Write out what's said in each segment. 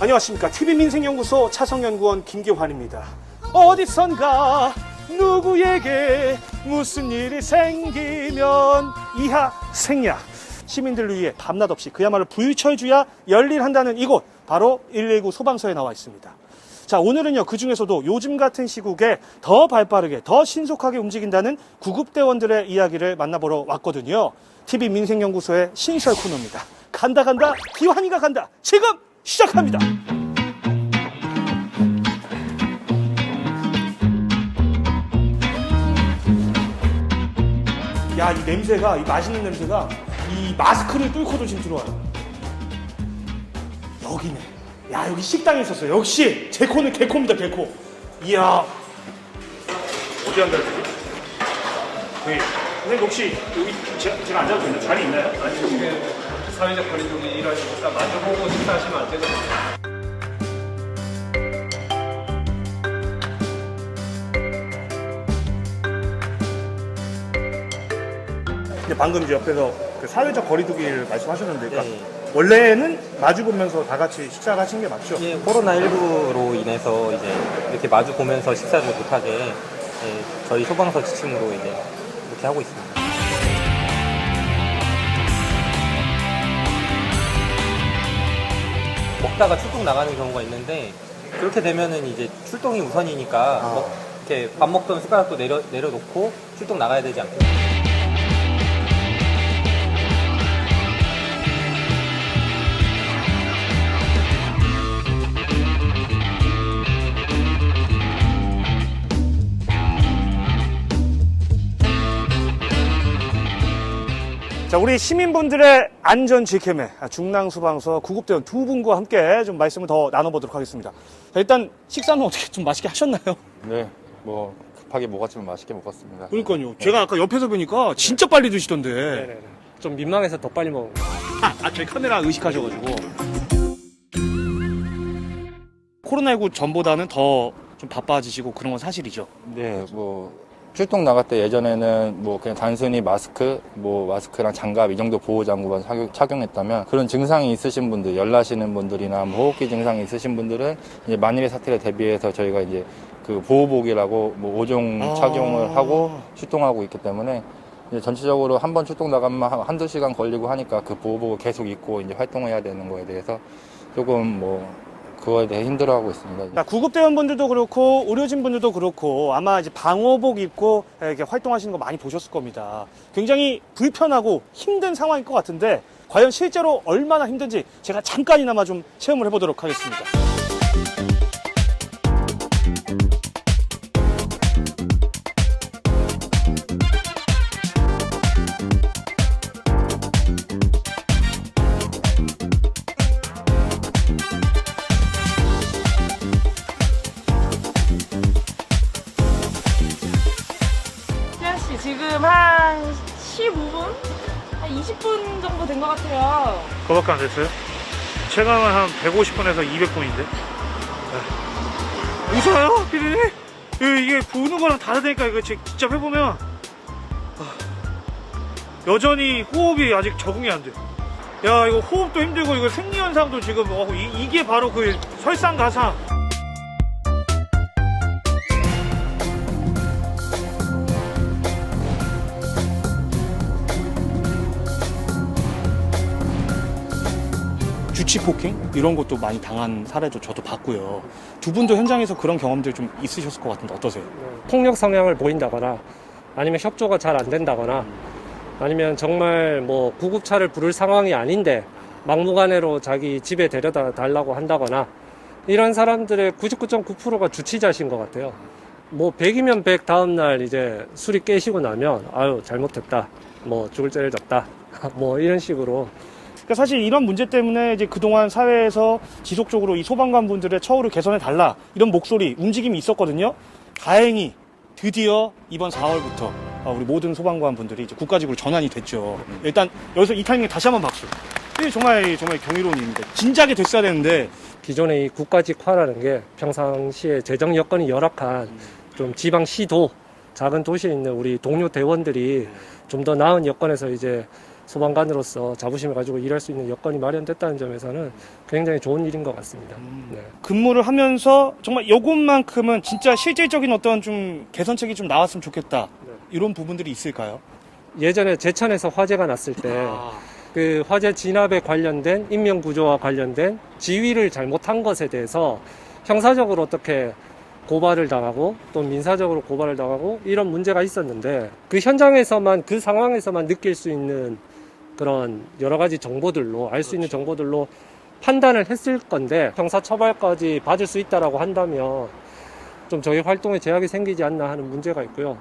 안녕하십니까. TV민생연구소 차성연구원 김기환입니다. 어디선가 누구에게 무슨 일이 생기면 이하 생략, 시민들을 위해 밤낮 없이 그야말로 불철주야 열일한다는 이곳, 바로 119 소방서에 나와 있습니다. 자, 오늘은요, 그 중에서도 요즘 같은 시국에 더 발빠르게, 더 신속하게 움직인다는 구급대원들의 이야기를 만나보러 왔거든요. TV민생연구소의 신설 코너입니다. 간다 기환이가 간다. 지금 시작합니다. 야, 이 냄새가, 이 맛있는 냄새가 이 마스크를 뚫고도 지금 들어와요. 여기네. 야, 여기 식당에 있었어요. 역시 제 코는 개코입니다, 개코. 이야. 어디 앉아야 되지? 네. 선생님 혹시 여기 제가 앉아도 되나요? 자리 있나요? 아니, 지금 사회적 거리두기 일하시니까 마주보고 식사하시면 안 되거든요. 근데 방금 이제 옆에서 그 사회적 거리두기를 말씀하셨는데, 그러니까 원래는 마주 보면서 다 같이 식사를 하신 게 맞죠? 예, 코로나19로 인해서 이제 이렇게 마주 보면서 식사를 못하게 저희 소방서 지침으로 이제 이렇게 하고 있습니다. 먹다가 출동 나가는 경우가 있는데 그렇게 되면은 이제 출동이 우선이니까 이렇게 밥 먹던 숟가락도 내려놓고 출동 나가야 되지 않겠습니까? 자, 우리 시민분들의 안전 지킴에 중랑소방서 구급대원 두 분과 함께 좀 말씀을 더 나눠보도록 하겠습니다. 자, 일단 식사는 어떻게 좀 맛있게 하셨나요? 네, 뭐 급하게 먹었지만 맛있게 먹었습니다. 그러니까요. 제가 아까 옆에서 보니까 진짜 빨리 드시던데. 네네. 좀 민망해서 더 빨리 먹은 거. 제 카메라 의식하셔가지고. 코로나19 전보다는 더 좀 바빠지시고 그런 건 사실이죠. 네, 뭐 출동 나갈 때 예전에는 뭐 그냥 단순히 마스크랑 장갑 이 정도 보호 장구만 착용했다면 그런 증상이 있으신 분들, 열나시는 분들이나 뭐 호흡기 증상이 있으신 분들은 이제 만일의 사태를 대비해서 저희가 이제 그 보호복이라고 뭐 5종 착용을 하고 출동하고 있기 때문에 이제 전체적으로 한 번 출동 나가면 한두 시간 걸리고 하니까 그 보호복을 계속 입고 이제 활동해야 되는 거에 대해서 조금 뭐 그거에 대해 힘들어하고 있습니다. 자, 구급대원분들도 그렇고 의료진분들도 그렇고 아마 이제 방호복 입고 이렇게 활동하시는 거 많이 보셨을 겁니다. 굉장히 불편하고 힘든 상황일 것 같은데 과연 실제로 얼마나 힘든지 제가 잠깐이나마 좀 체험을 해보도록 하겠습니다. 지금 한 15분? 한 20분 정도 된 것 같아요. 그거밖에 안 됐어요? 체감은 한 150분에서 200분인데. 웃어요, 피디님? 이게 보는 거랑 다르다니까. 이거 직접 해보면 여전히 호흡이 아직 적응이 안 돼. 야, 이거 호흡도 힘들고 이거 생리현상도 지금 이게 바로 그 설상가상. 주치폭행? 이런 것도 많이 당한 사례도 저도 봤고요. 두 분도 현장에서 그런 경험들 좀 있으셨을 것 같은데 어떠세요? 폭력 성향을 보인다거나 아니면 협조가 잘 안 된다거나 아니면 정말 뭐 구급차를 부를 상황이 아닌데 막무가내로 자기 집에 데려다 달라고 한다거나 이런 사람들의 99.9%가 주치자신 것 같아요. 뭐 100이면 100 다음날 이제 술이 깨시고 나면 아유 잘못했다, 뭐 죽을 죄를 졌다 뭐 이런 식으로. 그러니까 사실 이런 문제 때문에 이제 그동안 사회에서 지속적으로 이 소방관 분들의 처우를 개선해 달라 이런 목소리, 움직임이 있었거든요. 다행히 드디어 이번 4월부터 우리 모든 소방관 분들이 이제 국가직으로 전환이 됐죠. 일단 여기서 이 타이밍에 다시 한번 박수. 이게 정말 경이로운 일입니다. 진작에 됐어야 되는데. 기존의 이 국가직화라는 게 평상시에 재정 여건이 열악한 좀 지방 시도 작은 도시에 있는 우리 동료 대원들이 좀 더 나은 여건에서 이제 소방관으로서 자부심을 가지고 일할 수 있는 여건이 마련됐다는 점에서는 굉장히 좋은 일인 것 같습니다. 네. 근무를 하면서 정말 요것만큼은 진짜 실질적인 어떤 좀 개선책이 좀 나왔으면 좋겠다. 이런 부분들이 있을까요? 예전에 제천에서 화재가 났을 때 그 화재 진압에 관련된 인명 구조와 관련된 지휘를 잘못한 것에 대해서 형사적으로 어떻게 고발을 당하고 또 민사적으로 고발을 당하고 이런 문제가 있었는데 그 현장에서만 그 상황에서만 느낄 수 있는 그런 여러 가지 정보들로 알 수 있는 정보들로 판단을 했을 건데 형사처벌까지 받을 수 있다라고 한다면 좀 저희 활동에 제약이 생기지 않나 하는 문제가 있고요.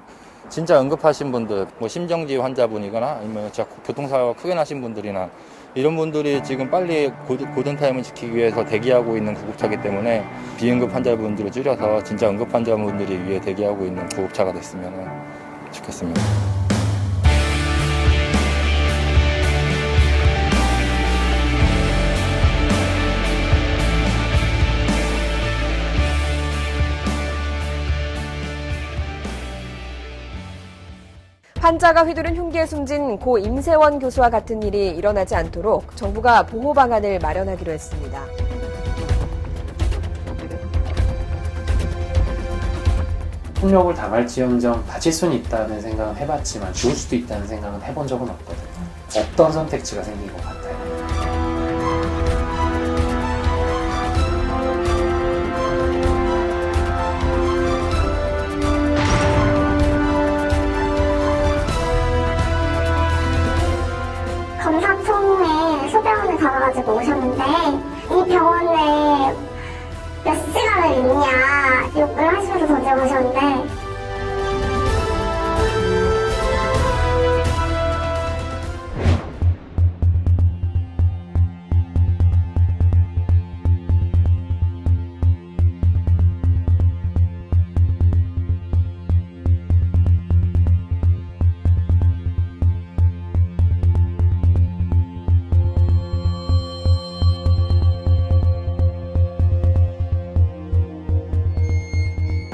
진짜 응급하신 분들, 뭐 심정지 환자분이거나 아니면 진짜 교통사고가 크게 나신 분들이나 이런 분들이 지금 빨리 고든타임을 지키기 위해서 대기하고 있는 구급차이기 때문에 비응급 환자분들을 줄여서 진짜 응급 환자분들이 위해 대기하고 있는 구급차가 됐으면 좋겠습니다. 환자가 휘두른 흉기에 숨진 고 임세원 교수와 같은 일이 일어나지 않도록 정부가 보호 방안을 마련하기로 했습니다. 폭력을 당할지언정 다칠 수는 있다는 생각은 해봤지만 죽을 수도 있다는 생각은 해본 적은 없거든요. 없던 선택지가 생긴 것 같아요. 검사총에 소병원에 가가지고 오셨는데 이 병원에 몇 시간을 있냐 욕을 하시면서 던져가셨는데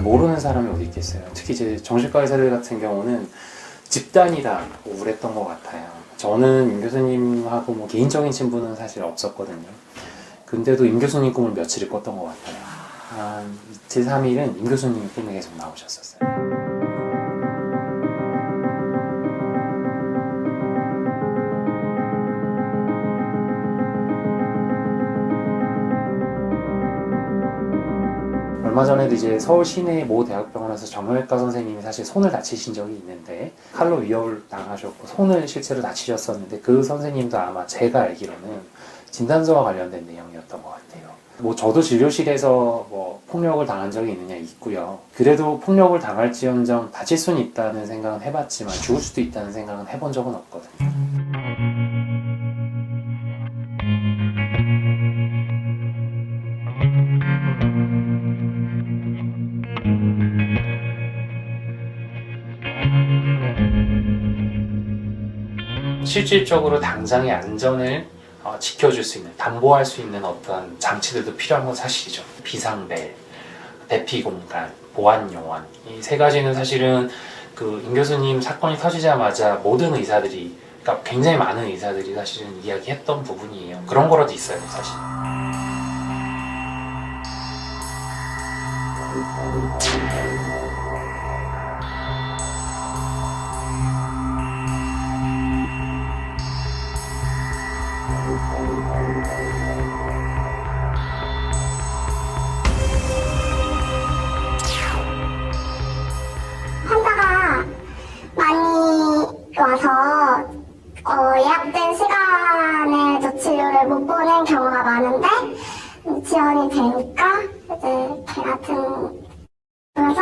모르는 사람이 어디 있겠어요. 특히 이제 정신과 의사들 같은 경우는 집단이다 우울했던 것 같아요. 저는 임 교수님하고 뭐 개인적인 친분은 사실 없었거든요. 근데도 임 교수님 꿈을 며칠을 꿨던 것 같아요. 한 이틀, 3일은 임 교수님이 꿈에 계속 나오셨었어요. 얼마 전에도 이제 서울 시내 모 대학병원에서 정형외과 선생님이 사실 손을 다치신 적이 있는데 칼로 위협을 당하셨고 손을 실제로 다치셨었는데 그 선생님도 아마 제가 알기로는 진단서와 관련된 내용이었던 것 같아요. 뭐 저도 진료실에서 뭐 폭력을 당한 적이 있느냐 있고요. 그래도 폭력을 당할지언정 다칠 수는 있다는 생각은 해봤지만 죽을 수도 있다는 생각은 해본 적은 없거든요. 실질적으로 당장의 안전을 지켜줄 수 있는, 담보할 수 있는 어떤 장치들도 필요한 건 사실이죠. 비상벨, 대피 공간, 보안 요원, 이 세 가지는 사실은 그 임 교수님 사건이 터지자마자 모든 의사들이, 그러니까 굉장히 많은 의사들이 사실은 이야기했던 부분이에요. 그런 거라도 있어요, 사실. 환자가 많이 와서 예약된 시간에 저 치료를 못 보는 경우가 많은데 지연이 되니까 이제 같은 그래서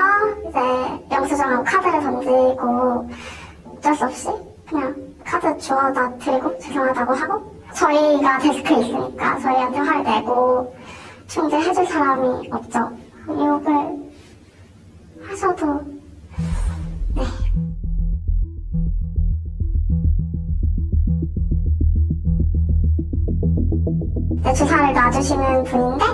이제 영수증하고 카드를 던지고 어쩔 수 없이 그냥 카드 주워다 들고 죄송하다고 하고 저희가 데스크에 있으니까 저희한테 화를 내고 중재해줄 사람이 없죠. 욕을 하셔도 네. 주사를 놔주시는 분인데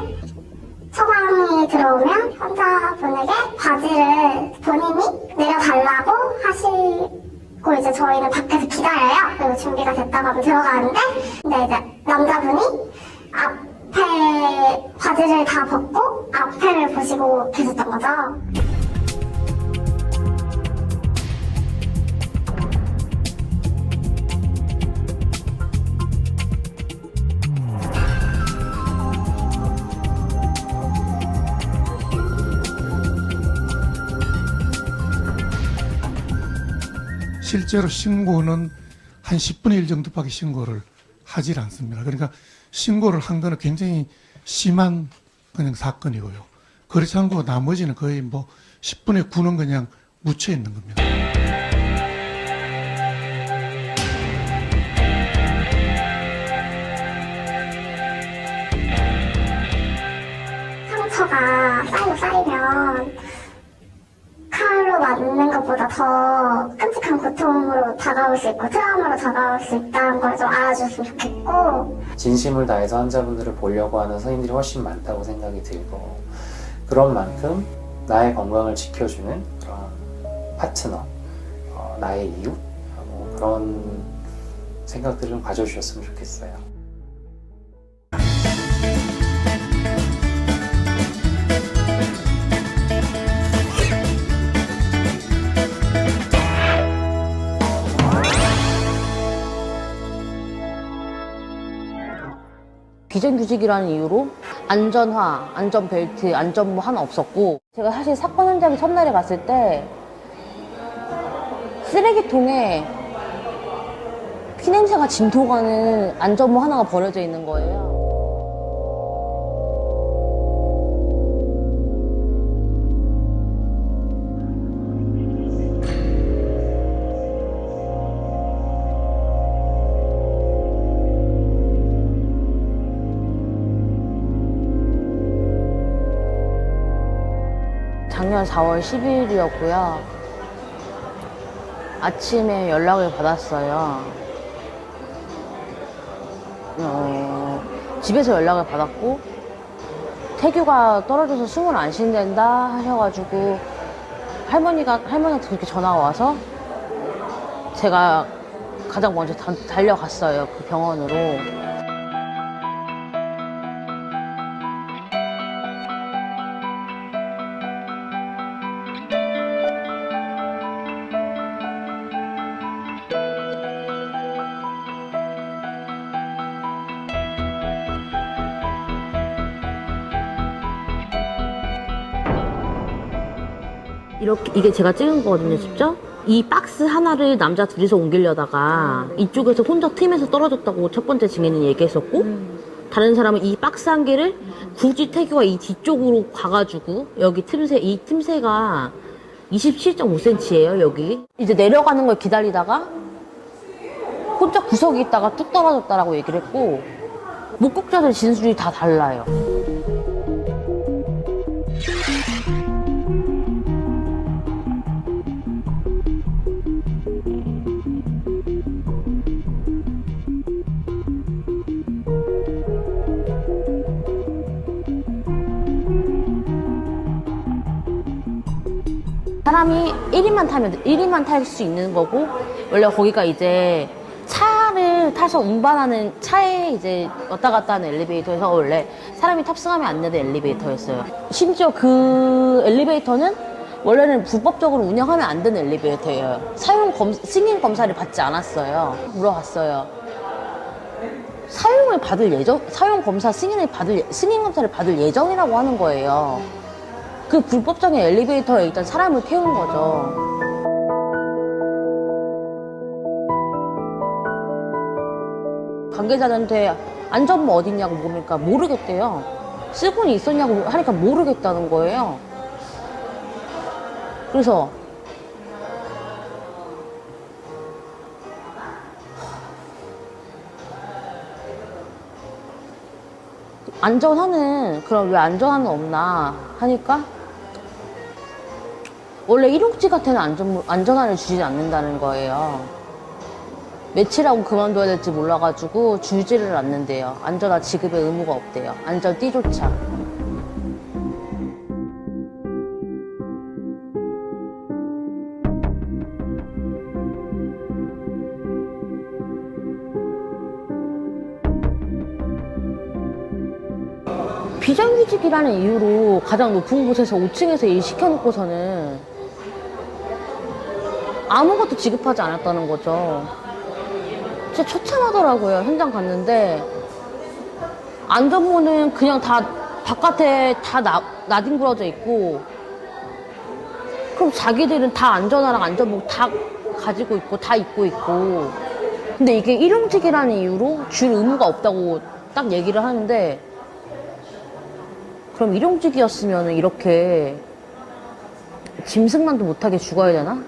처방이 들어오면 환자분에게 바지를 본인이 내려달라고 하시고 이제 이제 저희는 밖에서 기다려요. 그리고 준비가 됐다고 하면 들어가는데, 근데 이제 남자분이 앞에 바지를 다 벗고 앞에를 보시고 계셨던 거죠. 실제로 신고는 한 10분의 1 정도밖에 신고를 하질 않습니다. 그러니까 신고를 한 거는 굉장히 심한 그냥 사건이고요. 그렇지 않고 나머지는 거의 뭐 10분의 9는 그냥 묻혀 있는 겁니다. 상처가 쌓이면 칼로 맞는 것보다 더 끔찍한 고통으로 다가올 수 있고 트라우마로 다가올 수 있다는 걸 좀 알아줬으면 좋겠고, 진심을 다해서 환자분들을 보려고 하는 선생님들이 훨씬 많다고 생각이 들고, 그런 만큼 나의 건강을 지켜주는 그런 파트너, 나의 이웃, 그런 생각들을 좀 가져주셨으면 좋겠어요. 비정규직이라는 이유로 안전화, 안전벨트, 안전모 하나 없었고, 제가 사실 사건 현장에 첫날에 갔을 때 쓰레기통에 피냄새가 진동하는 안전모 하나가 버려져 있는 거예요. 작년 4월 10일이었고요. 아침에 연락을 받았어요. 집에서 연락을 받았고, 태규가 떨어져서 숨을 안 쉰댄다 하셔가지고 할머니한테 그렇게 전화가 와서 제가 가장 먼저 달려갔어요. 그 병원으로. 이게 제가 찍은 거거든요, 직접. 이 박스 하나를 남자 둘이서 옮기려다가 이쪽에서 혼자 틈에서 떨어졌다고 첫 번째 증인은 얘기했었고, 다른 사람은 이 박스 한 개를 굳이 태규가 이 뒤쪽으로 가가지고, 여기 이 틈새가 27.5cm예요, 여기. 이제 내려가는 걸 기다리다가 혼자 구석에 있다가 뚝 떨어졌다라고 얘기를 했고, 목격자들 진술이 다 달라요. 사람이 1인만 탈 수 있는 거고, 원래 거기가 이제 차를 타서 운반하는 차에 이제 왔다 갔다 하는 엘리베이터에서 원래 사람이 탑승하면 안 되는 엘리베이터였어요. 심지어 그 엘리베이터는 원래는 불법적으로 운영하면 안 되는 엘리베이터예요. 승인 검사를 받지 않았어요. 물어봤어요. 사용 검사 승인 검사를 받을 예정이라고 하는 거예요. 그 불법적인 엘리베이터에 일단 사람을 태운 거죠. 관계자들한테 안전모 어딨냐고 물으니까 모르겠대요. 쓰고는 있었냐고 하니까 모르겠다는 거예요. 그래서 그럼 왜 안전화는 없나 하니까 원래 일용직한테는 안전화를 주지 않는다는 거예요. 며칠하고 그만둬야 될지 몰라가지고 주지를 않는데요. 안전화 지급의 의무가 없대요. 안전띠조차. 비정규직이라는 이유로 가장 높은 곳에서 5층에서 일 시켜놓고서는 아무것도 지급하지 않았다는 거죠. 진짜 처참하더라고요. 현장 갔는데 앉아보면 그냥 다 바깥에 다 나뒹굴어져 있고, 그럼 자기들은 다 안전화랑 안전복 다 가지고 있고 다 입고 있고, 근데 이게 일용직이라는 이유로 줄 의무가 없다고 딱 얘기를 하는데, 그럼 일용직이었으면 이렇게 짐승만도 못하게 죽어야 되나?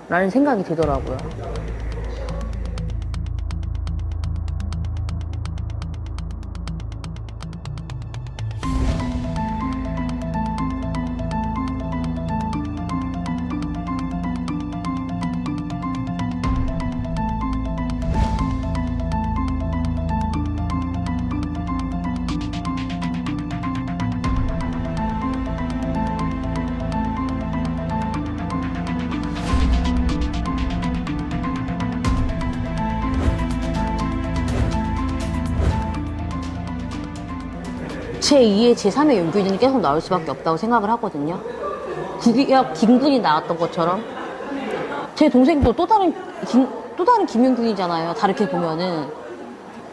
라는 생각이 들더라고요. 제2의 제3의 용균이 계속 나올 수밖에 없다고 생각을 하거든요. 국기가 김군이 나왔던 것처럼 제 동생도 또 다른 김용균이잖아요. 다르게 보면은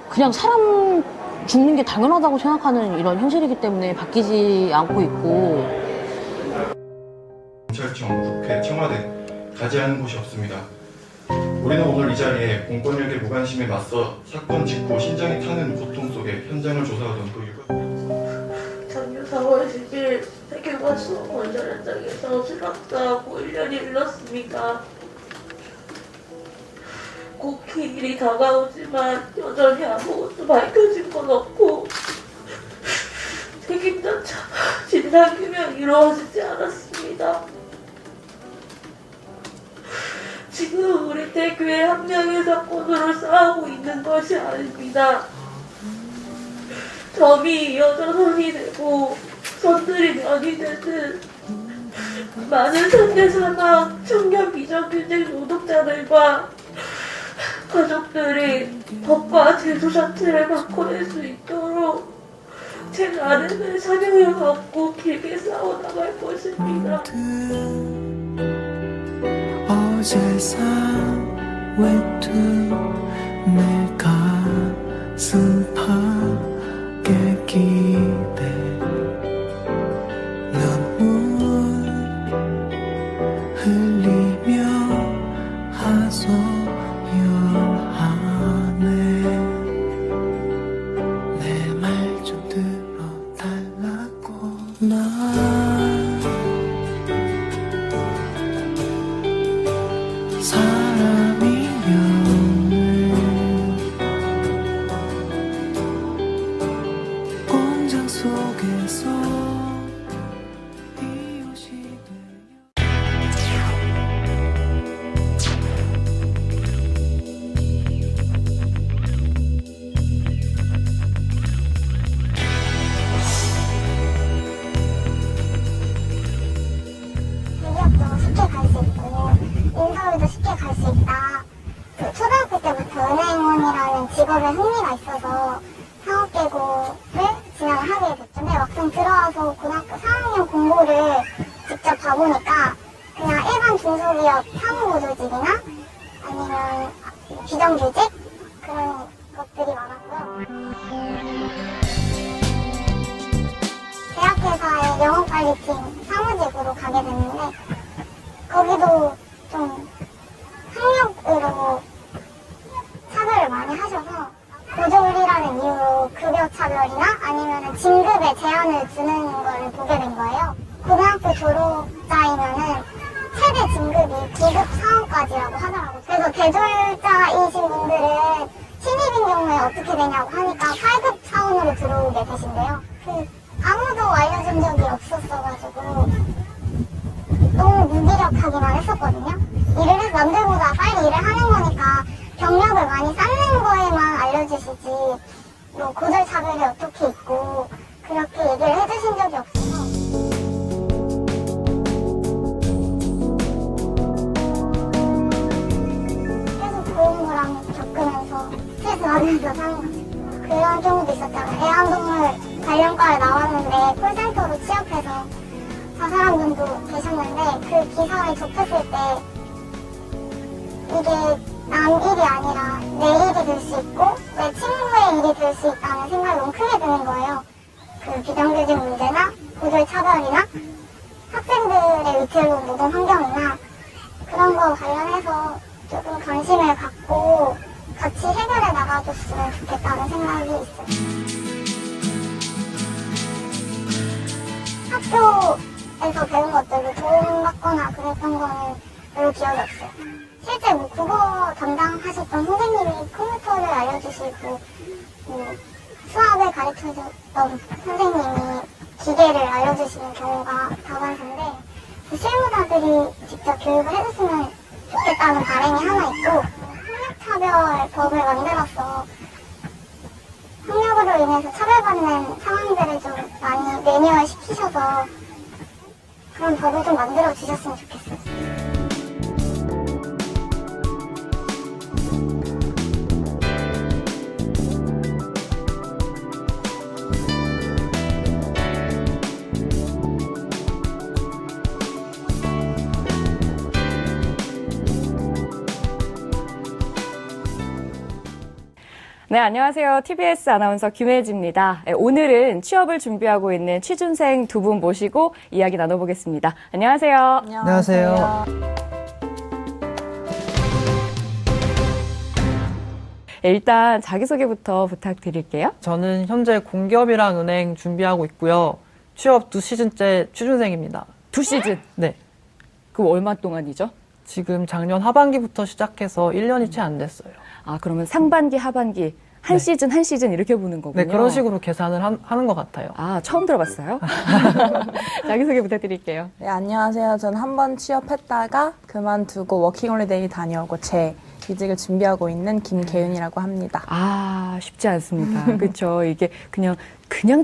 그냥 사람 죽는 게 당연하다고 생각하는 이런 현실이기 때문에 바뀌지 않고 있고. 경찰청, 국회, 청와대 가지 않은 곳이 없습니다. 우리는 오늘 이 자리에 공권력의 무관심에 맞서 사건 직후 심장이 타는 고통 속에 현장을 조사하던 그 작년 4월 10일 세계관 수업 원전 현장에서 실학사하고 1년이 흘렀습니다. 꼭 기일이 다가오지만 여전히 아무것도 밝혀진 건 없고 책임자차 진상규명이 이루어지지 않았습니다. 지금 우리 대교회 한 명의 사건으로 싸우고 있는 것이 아닙니다. 점이 이어져 선이 되고 선들이 면이 되듯 많은 상대 사망, 청년 비정규직 노동자들과 가족들이 법과 제도 자체를 바꿔낼 수 있도록 제 나름의 사명을 갖고 길게 싸워나갈 것입니다. 어제사 외투 내 가슴 파게 기대 눈물 흘리며 하소연하네. 내 말 좀 들어달라고. 나 공장 속에서 이웃이 대기업도 쉽게 갈 수 있고 인서울도 쉽게 갈 수 있다. 초등학교 때부터 은행원이라는 직업에 흥미가 있어서 상업계곡을 진학을 하게 됐죠. 근데 막상 들어와서 고등학교 4학년 공고를 직접 봐보니까 그냥 일반 중소기업 사무보조직이나 아니면 비정규직 그런 것들이 많았고요. 제약회사의 영업관리팀 사무직으로 가게 됐는데 거기도 좀 학력으로 차별을 많이 하셔서 고졸이라는 이유로 급여 차별이나 아니면 진급에 제한을 두는 걸 보게 된 거예요. 고등학교 졸업자이면은 최대 진급이 9급 사원까지라고 하더라고요. 그래서 대졸자이신 분들은 신입인 경우에 어떻게 되냐고 하니까 8급 사원으로 들어오게 되신대요. 아무도 알려준 적이 없었어가지고 너무 무기력하기만 했었거든요. 일을 해서 남들보다 빨리 일을 하는 거니까 경력을 많이 쌓는 거에만 알려주시지 뭐 고졸 차별이 어떻게 있고 그렇게 얘기를 해주신 적이 없어서 계속 고용무랑 겪으면서 스트레스 받으면서 사는 거죠. 그런 경우도 있었잖아요. 애완동물 기사에 나왔는데 콜센터로 취업해서 자살한 분도 계셨는데 그 기사를 접했을 때 이게 남 일이 아니라 내 일이 될 수 있고 내 친구의 일이 될 수 있다는 생각이 너무 크게 드는 거예요. 그 비정규직 문제나 고졸 차별이나 학생들의 위태로운 노동 환경이나 그런 거 관련해서 조금 관심을 갖고 같이 해결해 나가줬으면 좋겠다는 생각이 있어요. 학교에서 배운 것들을 도움받거나 그랬던 거는 별로 기억이 없어요. 실제 뭐 국어 담당하셨던 선생님이 컴퓨터를 알려주시고 수학을 가르쳐줬던 선생님이 기계를 알려주시는 경우가 다반사인데 실무자들이 직접 교육을 해줬으면 좋겠다는 바람이 하나 있고 학력차별법을 만들어서 학력으로 인해서 차별받는 상황들을 좀 많이 매뉴얼 시키셔서 그런 법을 좀 만들어 주셨으면 좋겠어요. 네, 안녕하세요. TBS 아나운서 김혜지입니다. 오늘은 취업을 준비하고 있는 취준생 두 분 모시고 이야기 나눠보겠습니다. 안녕하세요. 안녕하세요. 일단 자기소개부터 부탁드릴게요. 저는 현재 공기업이랑 은행 준비하고 있고요. 취업 2시즌째 취준생입니다. 2시즌? 네. 그럼 얼마 동안이죠? 지금 작년 하반기부터 시작해서 1년이 채 안 됐어요. 아, 그러면 상반기, 하반기 한 시즌 한 시즌 이렇게 보는 거군요. 네, 그런 식으로 계산을 하는 것 같아요. 아, 처음 들어봤어요? 자기소개 부탁드릴게요. 네, 안녕하세요. 전 한 번 취업했다가 그만두고 워킹홀리데이 다녀오고 제 이직을 준비하고 있는 김계윤이라고 합니다. 아, 쉽지 않습니다. 그렇죠. 이게 그냥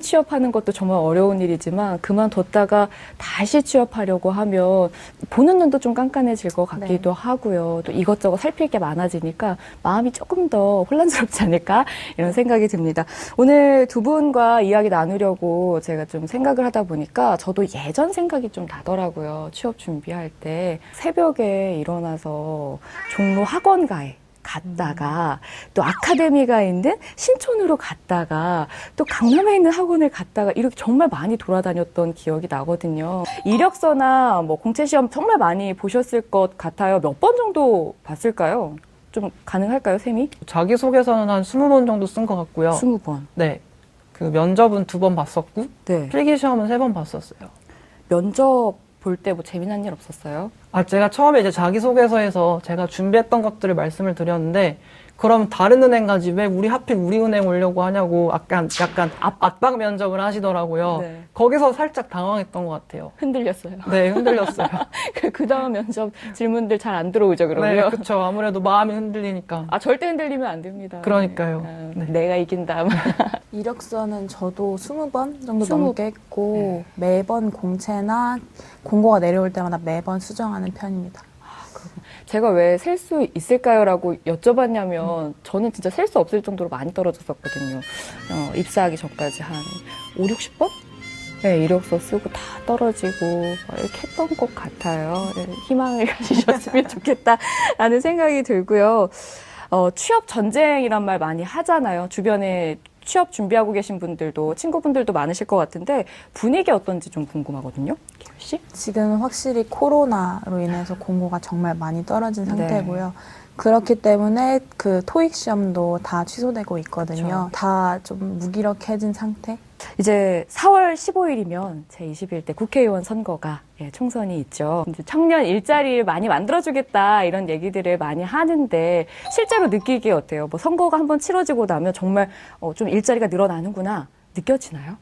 취업하는 것도 정말 어려운 일이지만 그만뒀다가 다시 취업하려고 하면 보는 눈도 좀 깐깐해질 것 같기도 하고요. 또 이것저것 살필 게 많아지니까 마음이 조금 더 혼란스럽지 않을까 이런 생각이 듭니다. 오늘 두 분과 이야기 나누려고 제가 좀 생각을 하다 보니까 저도 예전 생각이 좀 나더라고요. 취업 준비할 때 새벽에 일어나서 종로 학원가에 갔다가 또 아카데미가 있는 신촌으로 갔다가 또 강남에 있는 학원을 갔다가 이렇게 정말 많이 돌아다녔던 기억이 나거든요. 이력서나 뭐 공채시험 정말 많이 보셨을 것 같아요. 몇 번 정도 봤을까요? 좀 가능할까요, 쌤이? 자기소개서는 한 20번 정도 쓴 것 같고요. 20번? 네. 그 면접은 2번 봤었고 네. 필기시험은 3번 봤었어요. 면접 볼 때 뭐 재미난 일 없었어요? 아, 제가 처음에 이제 자기소개서에서 제가 준비했던 것들을 말씀을 드렸는데, 그럼 다른 은행 가지 왜 하필 우리 은행 오려고 하냐고 약간 압박 면접을 하시더라고요. 네. 거기서 살짝 당황했던 것 같아요. 흔들렸어요. 네, 흔들렸어요. 그 다음 면접 질문들 잘 안 들어오죠, 그러면? 네, 그렇죠. 아무래도 마음이 흔들리니까. 아, 절대 흔들리면 안 됩니다. 그러니까요. 네. 내가 이긴다. 이력서는 저도 20번 정도 넘게 했고 매번 공채나 공고가 내려올 때마다 매번 수정하는 편입니다. 제가 왜 셀 수 있을까요? 라고 여쭤봤냐면 저는 진짜 셀 수 없을 정도로 많이 떨어졌었거든요. 입사하기 전까지 한 5, 60번? 네, 이력서 쓰고 다 떨어지고 이렇게 했던 것 같아요. 네, 희망을 가지셨으면 좋겠다라는 생각이 들고요. 취업 전쟁이란 말 많이 하잖아요. 주변에 취업 준비하고 계신 분들도 친구분들도 많으실 것 같은데 분위기 어떤지 좀 궁금하거든요. 기훈 씨? 지금 확실히 코로나로 인해서 공고가 정말 많이 떨어진 상태고요. 그렇기 때문에 그 토익 시험도 다 취소되고 있거든요. 다 좀 무기력해진 상태? 이제 4월 15일이면 제21대 국회의원 선거가 총선이 있죠. 이제 청년 일자리를 많이 만들어주겠다 이런 얘기들을 많이 하는데 실제로 느끼기에 어때요? 뭐 선거가 한번 치러지고 나면 정말 좀 일자리가 늘어나는구나 느껴지나요?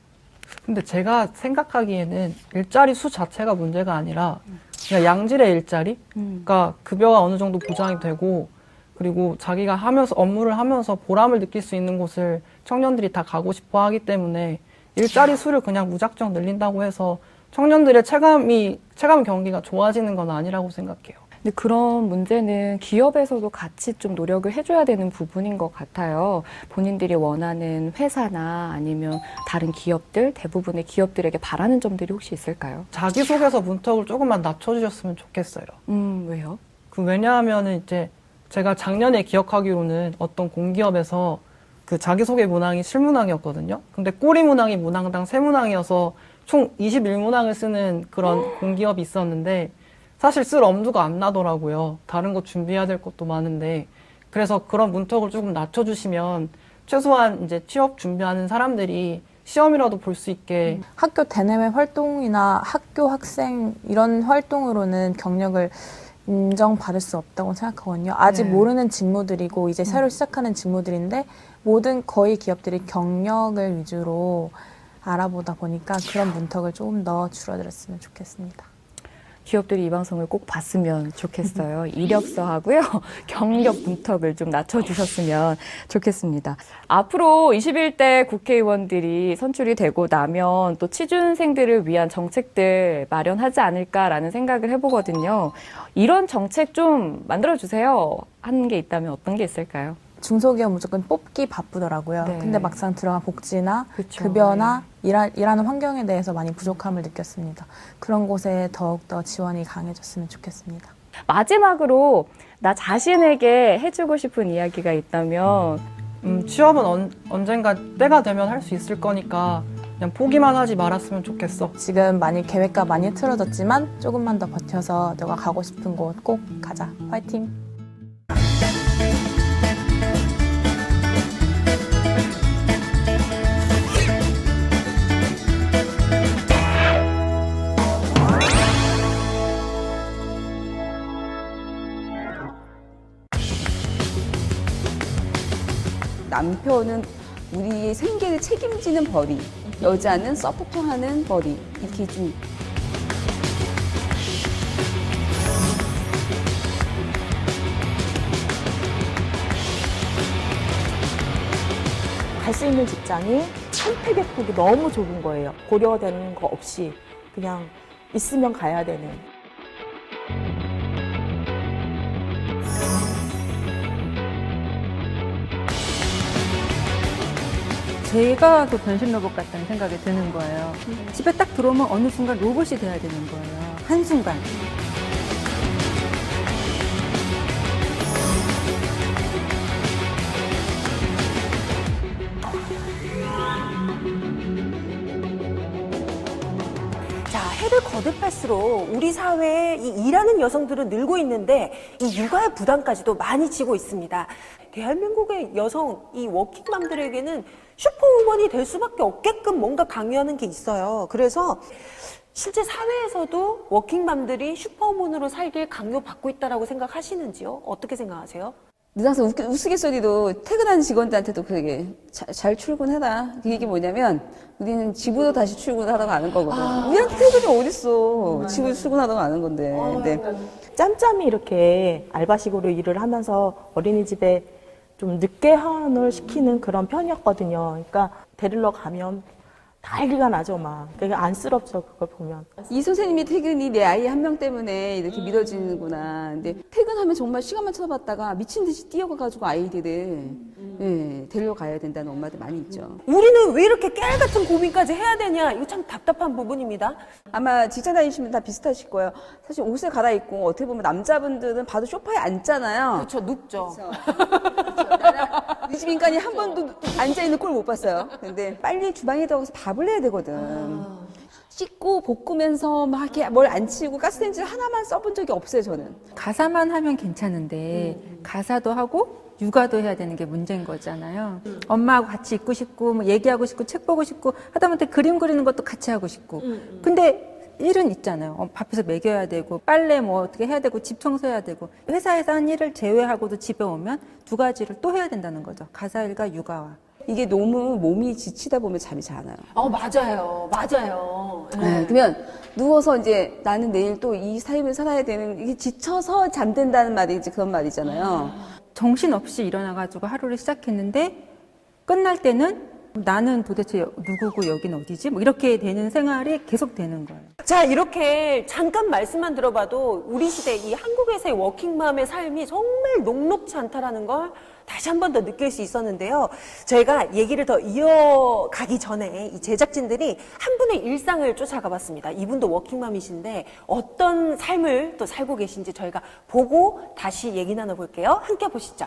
근데 제가 생각하기에는 일자리 수 자체가 문제가 아니라 그냥 양질의 일자리? 그러니까 급여가 어느 정도 보장이 되고 그리고 자기가 업무를 하면서 보람을 느낄 수 있는 곳을 청년들이 다 가고 싶어 하기 때문에 일자리 수를 그냥 무작정 늘린다고 해서 청년들의 체감 경기가 좋아지는 건 아니라고 생각해요. 근데 그런 문제는 기업에서도 같이 좀 노력을 해줘야 되는 부분인 것 같아요. 본인들이 원하는 회사나 아니면 다른 기업들, 대부분의 기업들에게 바라는 점들이 혹시 있을까요? 자기소개서 문턱을 조금만 낮춰주셨으면 좋겠어요. 왜요? 왜냐하면은 이제 제가 작년에 기억하기로는 어떤 공기업에서 그 자기소개 문항이 7문항이었거든요. 근데 꼬리 문항이 문항당 3문항이어서 총 21문항을 쓰는 그런 공기업이 있었는데 사실 쓸 엄두가 안 나더라고요. 다른 거 준비해야 될 것도 많은데. 그래서 그런 문턱을 조금 낮춰주시면 최소한 이제 취업 준비하는 사람들이 시험이라도 볼 수 있게. 학교 대내외 활동이나 학교 학생 이런 활동으로는 경력을 인정받을 수 없다고 생각하거든요. 아직 모르는 직무들이고 이제 새로 시작하는 직무들인데 모든 거의 기업들이 경력을 위주로 알아보다 보니까 그런 문턱을 조금 더 줄어들었으면 좋겠습니다. 기업들이 이 방송을 꼭 봤으면 좋겠어요. 이력서하고요. 경력 문턱을 좀 낮춰주셨으면 좋겠습니다. 앞으로 21대 국회의원들이 선출이 되고 나면 또 취준생들을 위한 정책들 마련하지 않을까라는 생각을 해보거든요. 이런 정책 좀 만들어주세요. 하는 게 있다면 어떤 게 있을까요? 중소기업 무조건 뽑기 바쁘더라고요. 네. 근데 막상 들어간 복지나 그쵸. 급여나 일하는 환경에 대해서 많이 부족함을 느꼈습니다. 그런 곳에 더욱더 지원이 강해졌으면 좋겠습니다. 마지막으로 나 자신에게 해주고 싶은 이야기가 있다면 취업은 언젠가 때가 되면 할 수 있을 거니까 그냥 포기만 하지 말았으면 좋겠어. 지금 많이 계획과 많이 틀어졌지만 조금만 더 버텨서 너가 가고 싶은 곳 꼭 가자. 화이팅! 남편은 우리의 생계를 책임지는 벌이, 여자는 서포터하는 벌이, 이렇게 좀 갈 수 있는 직장이 선택의 폭이 너무 좁은 거예요. 고려되는 거 없이 그냥 있으면 가야 되는. 제가 그 변신 로봇 같다는 생각이 드는 거예요. 집에 딱 들어오면 어느 순간 로봇이 돼야 되는 거예요. 한순간. 자, 해를 거듭할수록 우리 사회에 이 일하는 여성들은 늘고 있는데 이 육아의 부담까지도 많이 지고 있습니다. 대한민국의 여성, 이 워킹맘들에게는 슈퍼우먼이 될 수밖에 없게끔 뭔가 강요하는 게 있어요. 그래서 실제 사회에서도 워킹맘들이 슈퍼우먼으로 살길 강요받고 있다고 생각하시는지요? 어떻게 생각하세요? 항상 우스갯소리도 퇴근하는 직원들한테도 그게 잘 출근해라. 이게 뭐냐면 우리는 집으로 다시 출근하러 가는 거거든. 우리한테 퇴근이 어딨어. 집으로 출근하러 가는 건데. 네. 짬짬이 이렇게 알바식으로 일을 하면서 어린이집에 좀 늦게 하원을 시키는 그런 편이었거든요. 그러니까 데리러 가면 난리가 나죠, 막. 되게 안쓰럽죠, 그걸 보면. 이 선생님이 퇴근이 내 아이 한 명 때문에 이렇게 미뤄지는구나. 근데 퇴근하면 정말 시간만 쳐봤다가 미친 듯이 뛰어가가지고 아이들을 데리러 가야 된다는 엄마들 많이 있죠. 우리는 왜 이렇게 깨알 같은 고민까지 해야 되냐? 이거 참 답답한 부분입니다. 아마 직장 다니시면 다 비슷하실 거예요. 사실 옷을 갈아입고 어떻게 보면 남자분들은 봐도 소파에 앉잖아요. 그렇죠, 눕죠. 우리 집 인간이 한 번도 앉아있는 꼴 못 봤어요. 근데 빨리 주방에 들어가서 밥을 해야 되거든. 씻고 볶으면서 막 이렇게 뭘 안 치우고 가스레인지 하나만 써본 적이 없어요, 저는. 가사만 하면 괜찮은데 가사도 하고 육아도 해야 되는 게 문제인 거잖아요. 엄마하고 같이 있고 싶고 뭐 얘기하고 싶고 책 보고 싶고 하다못해 그림 그리는 것도 같이 하고 싶고. 근데 일은 있잖아요. 밥에서 먹여야 되고 빨래 뭐 어떻게 해야 되고 집 청소해야 되고 회사에서 한 일을 제외하고도 집에 오면 두 가지를 또 해야 된다는 거죠. 가사일과 육아와. 이게 너무 몸이 지치다 보면 잠이 잘 안 와요. 맞아요. 맞아요. 네, 그러면 누워서 이제 나는 내일 또 이 삶을 살아야 되는, 이게 지쳐서 잠든다는 말이 이제 그런 말이잖아요. 정신없이 일어나가지고 하루를 시작했는데 끝날 때는 나는 도대체 누구고 여긴 어디지? 뭐 이렇게 되는 생활이 계속 되는 거예요. 자, 이렇게 잠깐 말씀만 들어봐도 우리 시대 이 한국에서의 워킹맘의 삶이 정말 녹록지 않다라는 걸 다시 한 번 더 느낄 수 있었는데요. 저희가 얘기를 더 이어가기 전에 이 제작진들이 한 분의 일상을 쫓아가 봤습니다. 이분도 워킹맘이신데 어떤 삶을 또 살고 계신지 저희가 보고 다시 얘기 나눠볼게요. 함께 보시죠.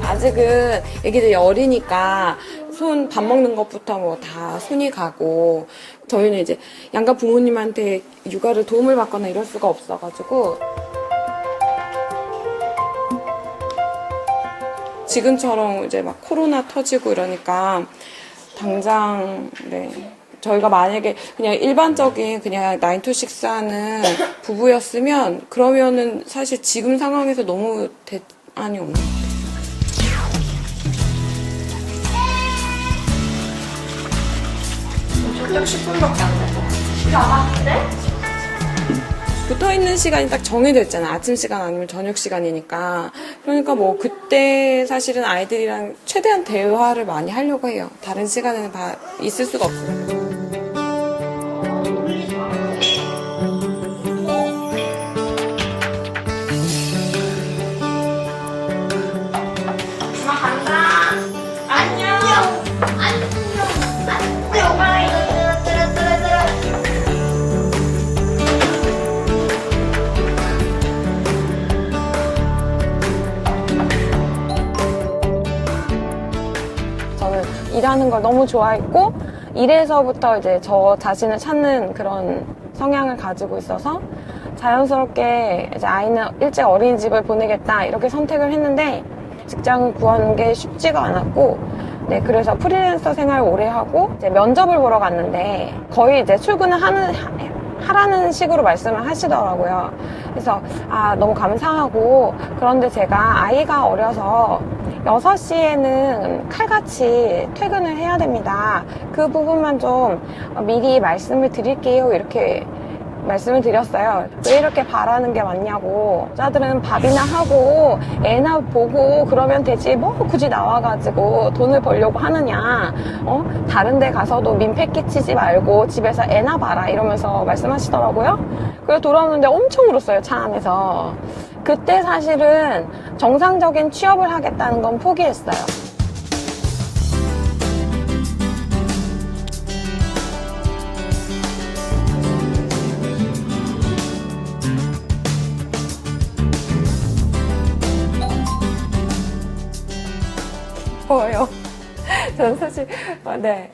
아직은 애기들이 어리니까 손 밥 먹는 것부터 뭐 다 손이 가고, 저희는 이제 양가 부모님한테 육아를 도움을 받거나 이럴 수가 없어가지고 지금처럼 이제 막 코로나 터지고 이러니까 당장 저희가 만약에 그냥 일반적인 그냥 9 to 6 하는 부부였으면 그러면은 사실 지금 상황에서 너무 대안이 없는 것 같아요. 딱 10분밖에 안 되고. 이거 안 왔는데? 붙어있는 시간이 딱 정해져 있잖아. 아침 시간 아니면 저녁 시간이니까. 그러니까 뭐 그때 사실은 아이들이랑 최대한 대화를 많이 하려고 해요. 다른 시간에는 있을 수가 없어요. 엄마 간다. 안녕. 안녕. 바이. 저는 일하는 걸 너무 좋아했고, 이래서부터 이제 저 자신을 찾는 그런 성향을 가지고 있어서 자연스럽게 이제 아이는 일찍 어린이집을 보내겠다 이렇게 선택을 했는데, 직장을 구하는 게 쉽지가 않았고, 그래서 프리랜서 생활 오래 하고 이제 면접을 보러 갔는데 거의 이제 출근을 하라는 식으로 말씀을 하시더라고요. 그래서 너무 감사하고, 그런데 제가 아이가 어려서 6시에는 칼같이 퇴근을 해야 됩니다. 그 부분만 좀 미리 말씀을 드릴게요. 이렇게 말씀을 드렸어요. 왜 이렇게 바라는 게 맞냐고. 여자들은 밥이나 하고 애나 보고 그러면 되지 뭐 굳이 나와가지고 돈을 벌려고 하느냐. 다른 데 가서도 민폐 끼치지 말고 집에서 애나 봐라 이러면서 말씀하시더라고요. 그래서 돌아오는데 엄청 울었어요, 차 안에서. 그때 사실은 정상적인 취업을 하겠다는 건 포기했어요. 기뻐요. 저는 사실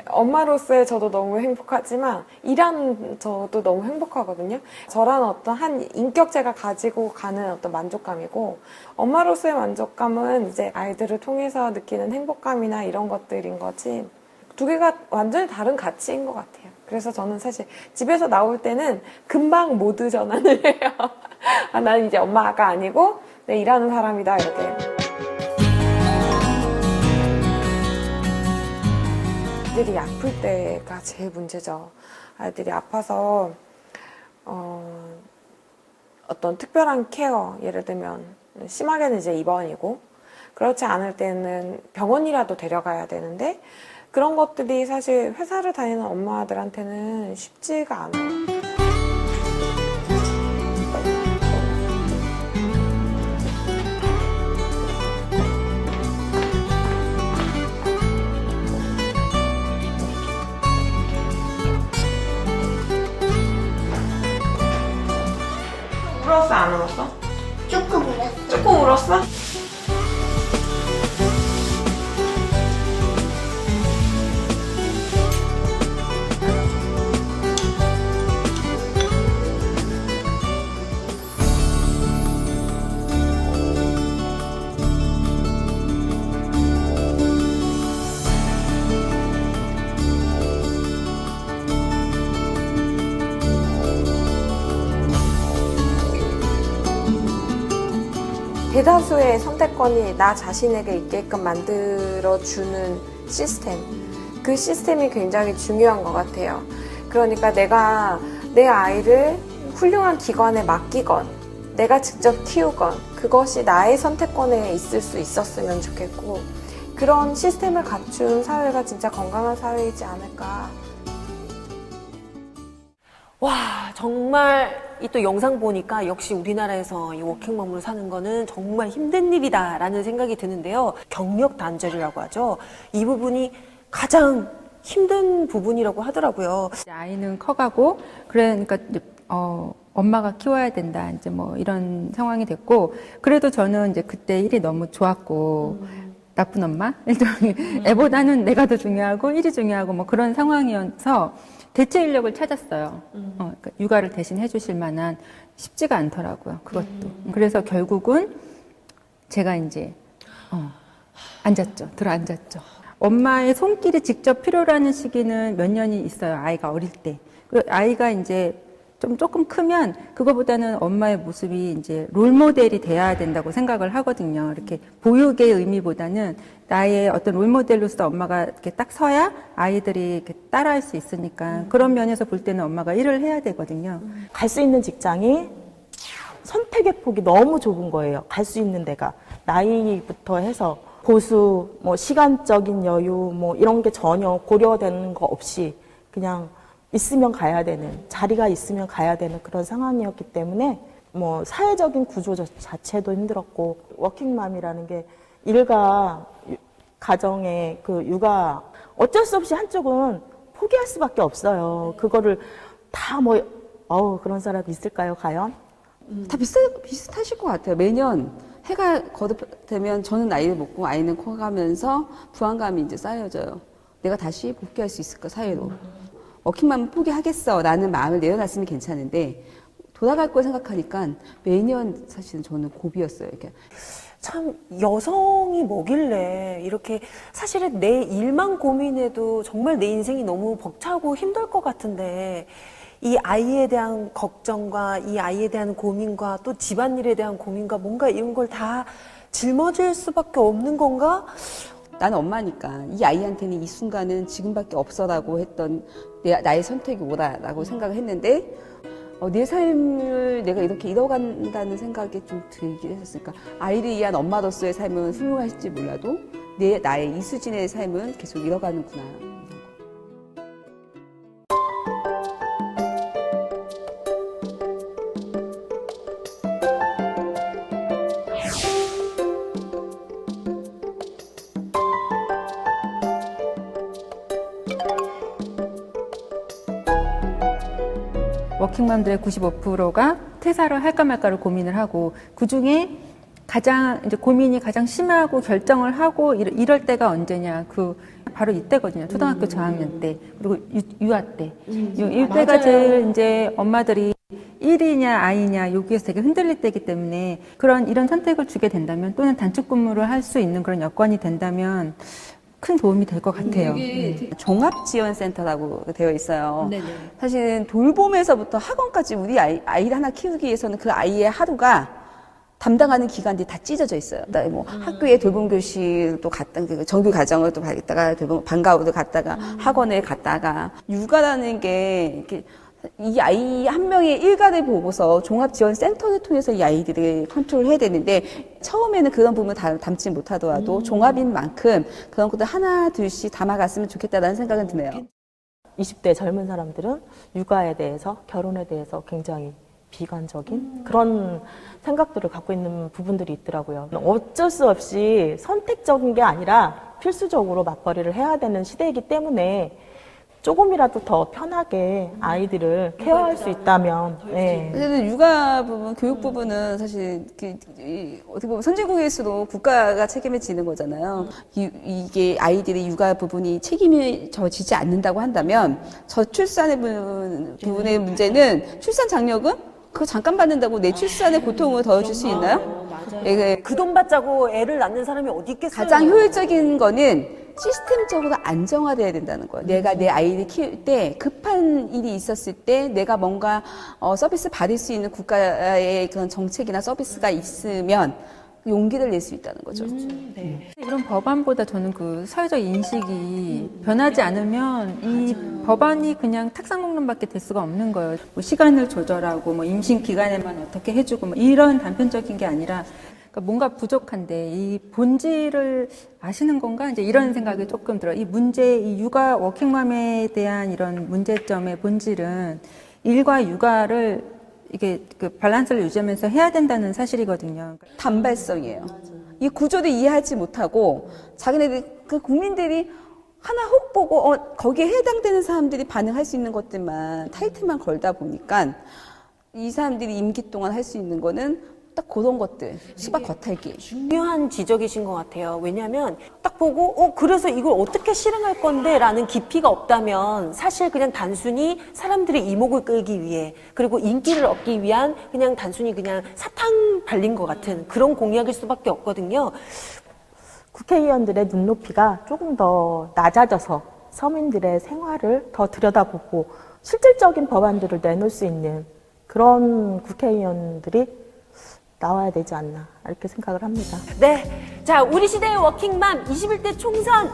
엄마로서의 저도 너무 행복하지만 일하는 저도 너무 행복하거든요. 저라는 어떤 한 인격체가 가지고 가는 어떤 만족감이고, 엄마로서의 만족감은 이제 아이들을 통해서 느끼는 행복감이나 이런 것들인 거지, 두 개가 완전히 다른 가치인 것 같아요. 그래서 저는 사실 집에서 나올 때는 금방 모드 전환을 해요. 나는 이제 엄마가 아니고 일하는 사람이다 이렇게. 아이들이 아플 때가 제일 문제죠. 아이들이 아파서 어떤 특별한 케어, 예를 들면 심하게는 이제 입원이고, 그렇지 않을 때는 병원이라도 데려가야 되는데, 그런 것들이 사실 회사를 다니는 엄마들한테는 쉽지가 않아요. 울었어, 안 울었어? 조금 울었어. 조금 울었어? 대다수의 선택권이 나 자신에게 있게끔 만들어주는 시스템, 그 시스템이 굉장히 중요한 것 같아요. 그러니까 내가 내 아이를 훌륭한 기관에 맡기건 내가 직접 키우건 그것이 나의 선택권에 있을 수 있었으면 좋겠고, 그런 시스템을 갖춘 사회가 진짜 건강한 사회이지 않을까. 와, 정말 이 또 영상 보니까 역시 우리나라에서 이 워킹맘으로 사는 거는 정말 힘든 일이다라는 생각이 드는데요. 경력 단절이라고 하죠. 이 부분이 가장 힘든 부분이라고 하더라고요. 아이는 커가고 그러니까 엄마가 키워야 된다 이제 뭐 이런 상황이 됐고, 그래도 저는 이제 그때 일이 너무 좋았고 나쁜 엄마 일종의 애보다는 내가 더 중요하고 일이 중요하고 뭐 그런 상황이어서 대체 인력을 찾았어요. 그러니까 육아를 대신 해주실 만한, 쉽지가 않더라고요. 그것도. 그래서 결국은 제가 이제 들어앉았죠. 엄마의 손길이 직접 필요로 시기는 몇 년이 있어요. 아이가 어릴 때. 아이가 이제 조금 크면 그거보다는 엄마의 모습이 이제 롤모델이 돼야 된다고 생각을 하거든요. 이렇게 보육의 의미보다는 나의 어떤 롤모델로서 엄마가 이렇게 딱 서야 아이들이 이렇게 따라할 수 있으니까, 그런 면에서 볼 때는 엄마가 일을 해야 되거든요. 갈 수 있는 직장이 선택의 폭이 너무 좁은 거예요. 갈 수 있는 데가. 나이부터 해서 보수, 뭐 시간적인 여유, 뭐 이런 게 전혀 고려되는 거 없이 그냥 있으면 가야 되는, 자리가 있으면 가야 되는 그런 상황이었기 때문에 뭐 사회적인 구조 자체도 힘들었고, 워킹맘이라는 게 일과 가정의 그 육아, 어쩔 수 없이 한쪽은 포기할 수밖에 없어요. 그거를 다 뭐, 그런 사람이 있을까요, 과연? 다 비슷하실 것 같아요. 매년 해가 거듭되면 저는 아이를 먹고 아이는 커가면서 부안감이 이제 쌓여져요. 내가 다시 복귀할 수 있을까, 사회로. 워킹맘은 포기하겠어 라는 마음을 내려놨으면 괜찮은데, 돌아갈 걸 생각하니까 매년 사실은 저는 고비였어요. 이렇게. 참 여성이 뭐길래 이렇게, 사실은 내 일만 고민해도 정말 내 인생이 너무 벅차고 힘들 것 같은데, 이 아이에 대한 걱정과 이 아이에 대한 고민과 또 집안일에 대한 고민과 뭔가 이런 걸 다 짊어질 수밖에 없는 건가? 나는 엄마니까 이 아이한테는 이 순간은 지금밖에 없어라고 했던 나의 선택이 오다라고 생각을 했는데, 내 삶을 내가 이렇게 잃어간다는 생각이 좀 들긴 했었으니까, 아이를 위한 엄마로서의 삶은 훌륭할지 몰라도 나의 이수진의 삶은 계속 잃어가는구나. 워킹맘들의 95%가 퇴사를 할까 말까를 고민을 하고, 그 중에 가장 이제 고민이 가장 심하고 결정을 하고 이럴 때가 언제냐, 바로 이때거든요. 초등학교 저학년 때, 그리고 유아 때. 이때가 제일 이제 엄마들이 일이냐 아이냐 여기에서 되게 흔들릴 때이기 때문에, 이런 선택을 주게 된다면, 또는 단축 근무를 할 수 있는 그런 여건이 된다면 큰 도움이 될 것 같아요. 이게 종합지원센터라고 되어 있어요. 네네. 사실은 돌봄에서부터 학원까지 우리 아이를 하나 키우기 위해서는 그 아이의 하루가 담당하는 기관들이 다 찢어져 있어요. 뭐 학교에 돌봄교실도 갔다가, 정규 과정을 또 갔다가, 방과후도 갔다가, 학원에 갔다가, 육아라는 게 이렇게 이 아이 한 명의 일가를 보고서 종합지원센터를 통해서 이 아이들을 컨트롤해야 되는데, 처음에는 그런 부분을 담지 못하더라도 종합인 만큼 그런 것들 하나 둘씩 담아갔으면 좋겠다라는 생각은 드네요. 20대 젊은 사람들은 육아에 대해서, 결혼에 대해서 굉장히 비관적인 그런 생각들을 갖고 있는 부분들이 있더라고요. 어쩔 수 없이 선택적인 게 아니라 필수적으로 맞벌이를 해야 되는 시대이기 때문에 조금이라도 더 편하게 아이들을 케어할 수 있다면. 네. 어쨌든 육아 부분, 교육 부분은 사실 어떻게 보면 선진국일수록 국가가 책임을 지는 거잖아요. 이게 아이들의 육아 부분이 책임을 지지 않는다고 한다면, 저출산의 부분의 문제는 출산 장려금? 그거 잠깐 받는다고 내 출산의 고통을 덜어줄 수 있나요? 그 돈 받자고 애를 낳는 사람이 어디 있겠어요? 가장 효율적인 거는 시스템적으로 안정화돼야 된다는 거예요. 내가 내 아이를 키울 때 급한 일이 있었을 때 내가 뭔가 서비스 받을 수 있는 국가의 그런 정책이나 서비스가 있으면 용기를 낼 수 있다는 거죠. 이런 법안보다 저는 그 사회적 인식이 변하지 않으면 이 법안이 그냥 탁상공론밖에 될 수가 없는 거예요. 뭐 시간을 조절하고 뭐 임신 기간에만 어떻게 해주고 뭐 이런 단편적인 게 아니라 그러니까 뭔가 부족한데 이 본질을 아시는 건가? 이제 이런 생각이 조금 들어요. 이 문제, 이 육아 워킹맘에 대한 이런 문제점의 본질은 일과 육아를 이게 그 밸런스를 유지하면서 해야 된다는 사실이거든요. 단발성이에요. 이 구조를 이해하지 못하고 자기네들 그 국민들이 하나 혹 보고 거기에 해당되는 사람들이 반응할 수 있는 것들만 타이틀만 걸다 보니까 이 사람들이 임기 동안 할 수 있는 거는 딱 그런 것들, 수박 겉핥기. 중요한 지적이신 것 같아요. 왜냐하면 딱 보고 그래서 이걸 어떻게 실행할 건데 라는 깊이가 없다면 사실 그냥 단순히 사람들의 이목을 끌기 위해 그리고 인기를 얻기 위한 그냥 단순히 그냥 사탕 발린 것 같은 그런 공약일 수밖에 없거든요. 국회의원들의 눈높이가 조금 더 낮아져서 서민들의 생활을 더 들여다보고 실질적인 법안들을 내놓을 수 있는 그런 국회의원들이 나와야 되지 않나 이렇게 생각을 합니다. 네, 자 우리 시대의 워킹맘 21대 총선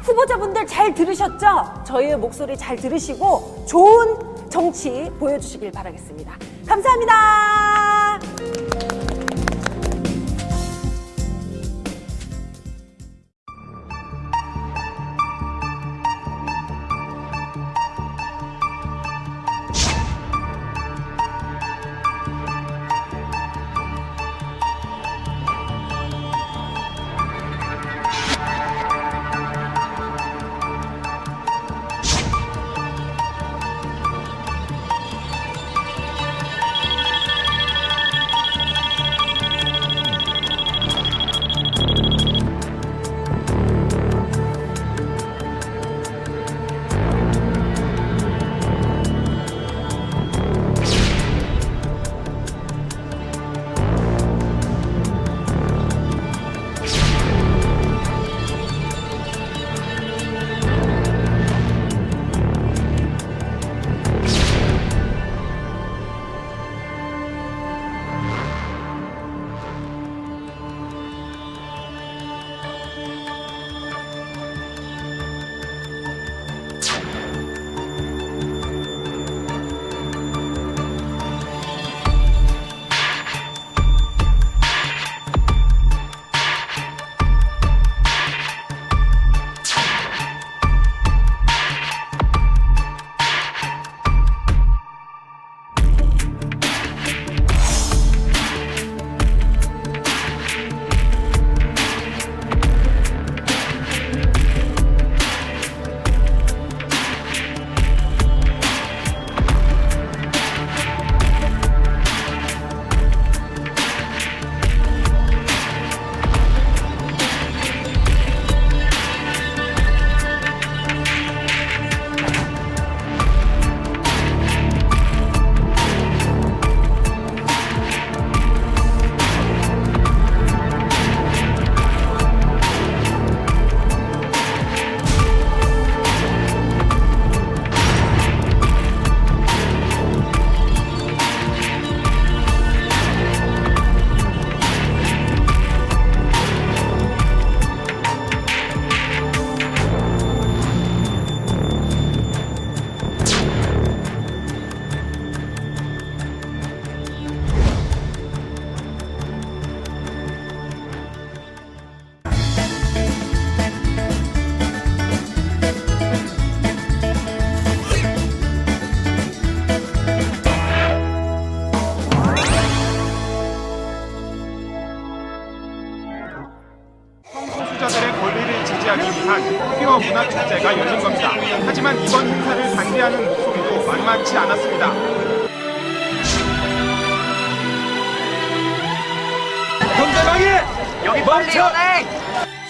후보자분들 잘 들으셨죠? 저희의 목소리 잘 들으시고 좋은 정치 보여주시길 바라겠습니다. 감사합니다. 지지하기 위한 퀴어 문화 축제가 열린 겁니다. 하지만 이번 행사를 반대하는 목소리도 만만치 않았습니다. 여기 멈춰!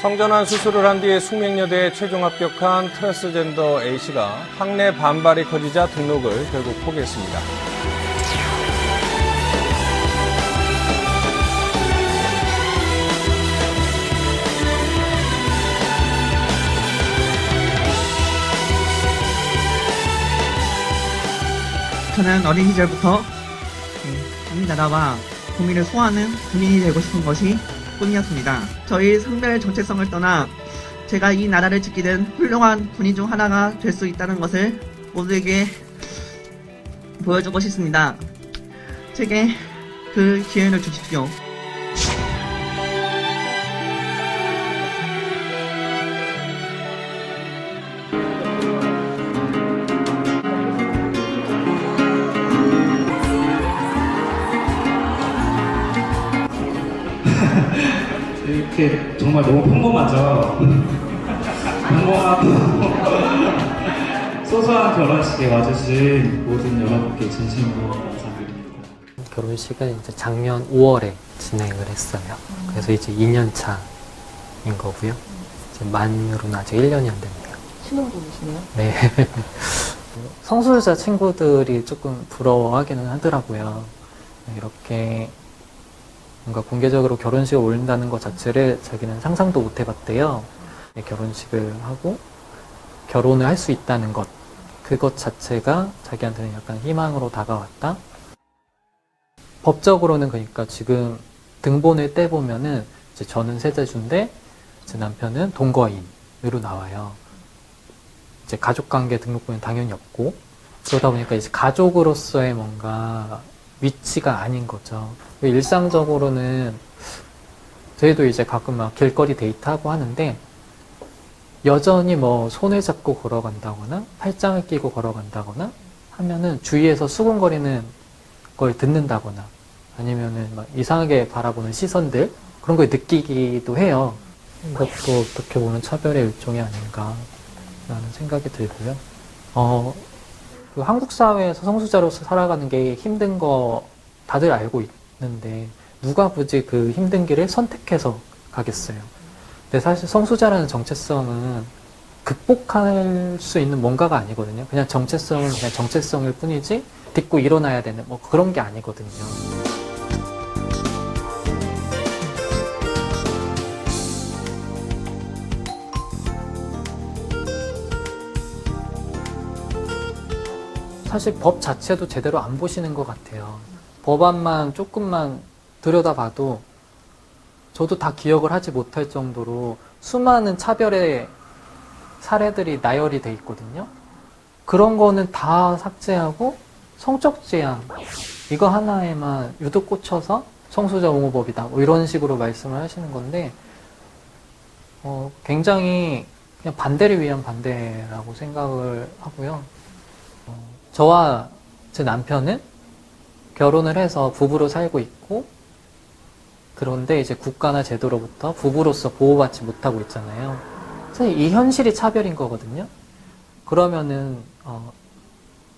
성전환 수술을 한 뒤에 숙명여대에 최종 합격한 트랜스젠더 A씨가 학내 반발이 커지자 등록을 결국 포기했습니다. 저는 어린 시절부터 우리나라와 국민을 소화하는 군인이 되고 싶은 것이 뿐이었습니다. 저희 성별 정체성을 떠나 제가 이 나라를 지키는 훌륭한 군인 중 하나가 될 수 있다는 것을 모두에게 보여주고 싶습니다. 제게 그 기회를 주십시오. 이렇게 정말 너무 평범하죠. 평범하고 소소한 결혼식에 와주신 모든 여러분께 진심으로 감사드립니다. 결혼식을 이제 작년 5월에 진행을 했어요. 그래서 이제 2년 차인 거고요. 이제 만으로는 아직 1년이 안 됩니다. 신혼부부시네요? 네. 성소유자 친구들이 조금 부러워하기는 하더라고요. 이렇게 뭔가 공개적으로 결혼식을 올린다는 것 자체를 자기는 상상도 못 해봤대요. 결혼식을 하고 결혼을 할 수 있다는 것, 그것 자체가 자기한테는 약간 희망으로 다가왔다. 법적으로는 그러니까 지금 등본을 떼보면은 이제 저는 세대주인데 제 남편은 동거인으로 나와요. 이제 가족관계 등록부는 당연히 없고, 그러다 보니까 이제 가족으로서의 뭔가 위치가 아닌 거죠. 일상적으로는 저희도 이제 가끔 막 길거리 데이트하고 하는데 여전히 뭐 손을 잡고 걸어간다거나 팔짱을 끼고 걸어간다거나 하면은 주위에서 수군거리는 걸 듣는다거나 아니면은 막 이상하게 바라보는 시선들, 그런 걸 느끼기도 해요. 이것도 어떻게 보면 차별의 일종이 아닌가라는 생각이 들고요. 그 한국 사회에서 성소수자로서 살아가는 게 힘든 거 다들 알고 있는데 누가 굳이 그 힘든 길을 선택해서 가겠어요. 근데 사실 성소수자라는 정체성은 극복할 수 있는 뭔가가 아니거든요. 그냥 정체성은 그냥 정체성일 뿐이지 딛고 일어나야 되는 뭐 그런 게 아니거든요. 사실 법 자체도 제대로 안 보시는 것 같아요. 법안만 조금만 들여다봐도 저도 다 기억을 하지 못할 정도로 수많은 차별의 사례들이 나열이 돼 있거든요. 그런 거는 다 삭제하고 성적 지향 이거 하나에만 유독 꽂혀서 성소수자 옹호법이다 뭐 이런 식으로 말씀을 하시는 건데 굉장히 그냥 반대를 위한 반대라고 생각을 하고요. 저와 제 남편은 결혼을 해서 부부로 살고 있고, 그런데 이제 국가나 제도로부터 부부로서 보호받지 못하고 있잖아요. 사실 이 현실이 차별인 거거든요. 그러면은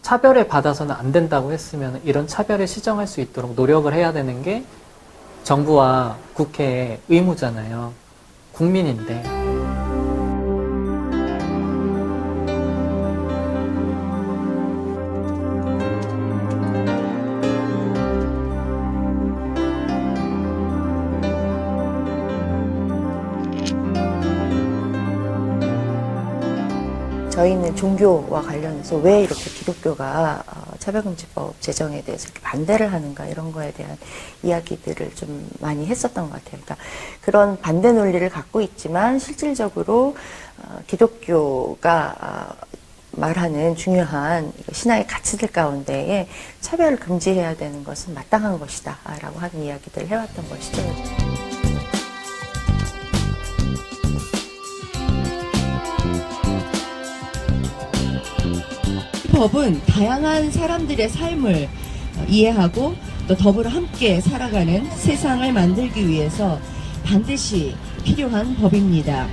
차별을 받아서는 안 된다고 했으면 이런 차별을 시정할 수 있도록 노력을 해야 되는 게 정부와 국회의 의무잖아요. 국민인데. 저희는 종교와 관련해서 왜 이렇게 기독교가 차별금지법 제정에 대해서 이렇게 반대를 하는가 이런 거에 대한 이야기들을 좀 많이 했었던 것 같아요. 그러니까 그런 반대 논리를 갖고 있지만 실질적으로 기독교가 말하는 중요한 신앙의 가치들 가운데에 차별을 금지해야 되는 것은 마땅한 것이다 라고 하는 이야기들을 해왔던 것이죠. 법은 다양한 사람들의 삶을 이해하고 또 더불어 함께 살아가는 세상을 만들기 위해서 반드시 필요한 법입니다.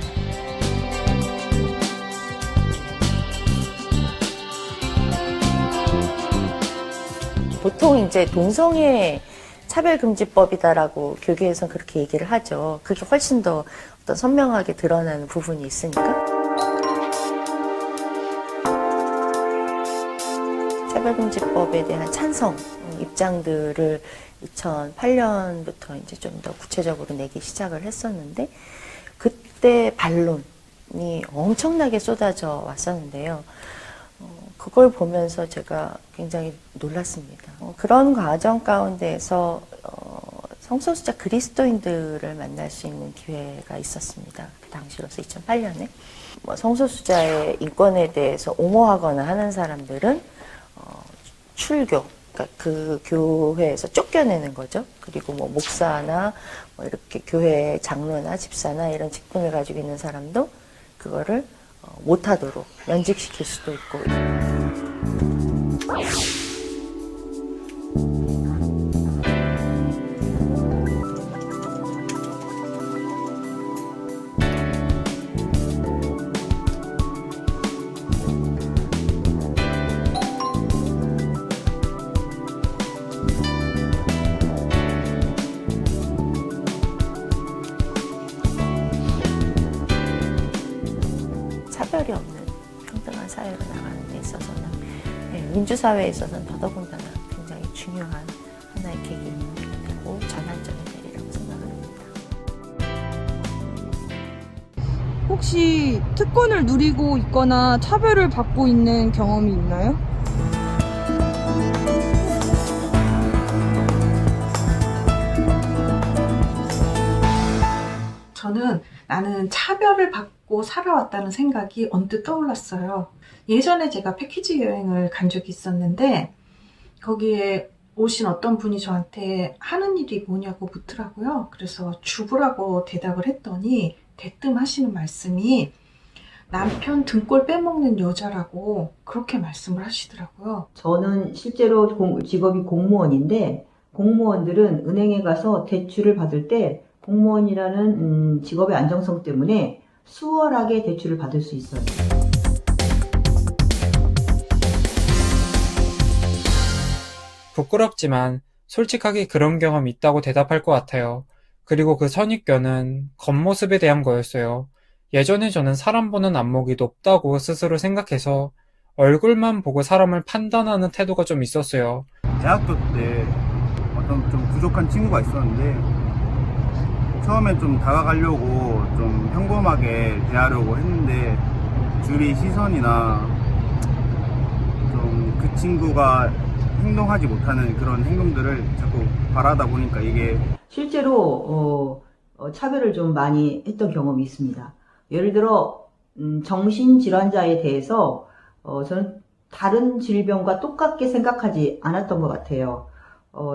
보통 이제 동성애 차별금지법이다라고 교계에서는 그렇게 얘기를 하죠. 그게 훨씬 더 어떤 선명하게 드러나는 부분이 있으니까. 차별금지법에 대한 찬성 입장들을 2008년부터 이제 좀 더 구체적으로 내기 시작을 했었는데, 그때 반론이 엄청나게 쏟아져 왔었는데요. 그걸 보면서 제가 굉장히 놀랐습니다. 그런 과정 가운데에서 성소수자 그리스도인들을 만날 수 있는 기회가 있었습니다. 그 당시로서 2008년에 성소수자의 인권에 대해서 옹호하거나 하는 사람들은 출교, 그러니까 그 교회에서 쫓겨내는 거죠. 그리고 목사나 이렇게 교회 장로나 집사나 이런 직분을 가지고 있는 사람도 그거를 못하도록 면직시킬 수도 있고. 차별이 없는 평등한 사회로 나가는 데 있어서는 민주사회에 있어서는 더더군다나 굉장히 중요한 하나의 계기가 되고 전환점이 되리라고 생각을 합니다. 혹시 특권을 누리고 있거나 차별을 받고 있는 경험이 있나요? 저는 나는 차별을 받고 살아왔다는 생각이 언뜻 떠올랐어요. 예전에 제가 패키지 여행을 간 적이 있었는데 거기에 오신 어떤 분이 저한테 하는 일이 뭐냐고 묻더라고요. 그래서 주부라고 대답을 했더니 대뜸 하시는 말씀이 남편 등골 빼먹는 여자라고 그렇게 말씀을 하시더라고요. 저는 실제로 직업이 공무원인데 공무원들은 은행에 가서 대출을 받을 때 공무원이라는 직업의 안정성 때문에 수월하게 대출을 받을 수 있어요. 부끄럽지만 솔직하게 그런 경험이 있다고 대답할 것 같아요. 그리고 그 선입견은 겉모습에 대한 거였어요. 예전에 저는 사람 보는 안목이 높다고 스스로 생각해서 얼굴만 보고 사람을 판단하는 태도가 좀 있었어요. 대학교 때 어떤 좀 부족한 친구가 있었는데 처음엔 좀 다가가려고 좀 평범하게 대하려고 했는데 주위 시선이나 좀 그 친구가 행동하지 못하는 그런 행동들을 자꾸 바라다 보니까 이게 실제로 차별을 좀 많이 했던 경험이 있습니다. 예를 들어 정신질환자에 대해서 저는 다른 질병과 똑같게 생각하지 않았던 것 같아요.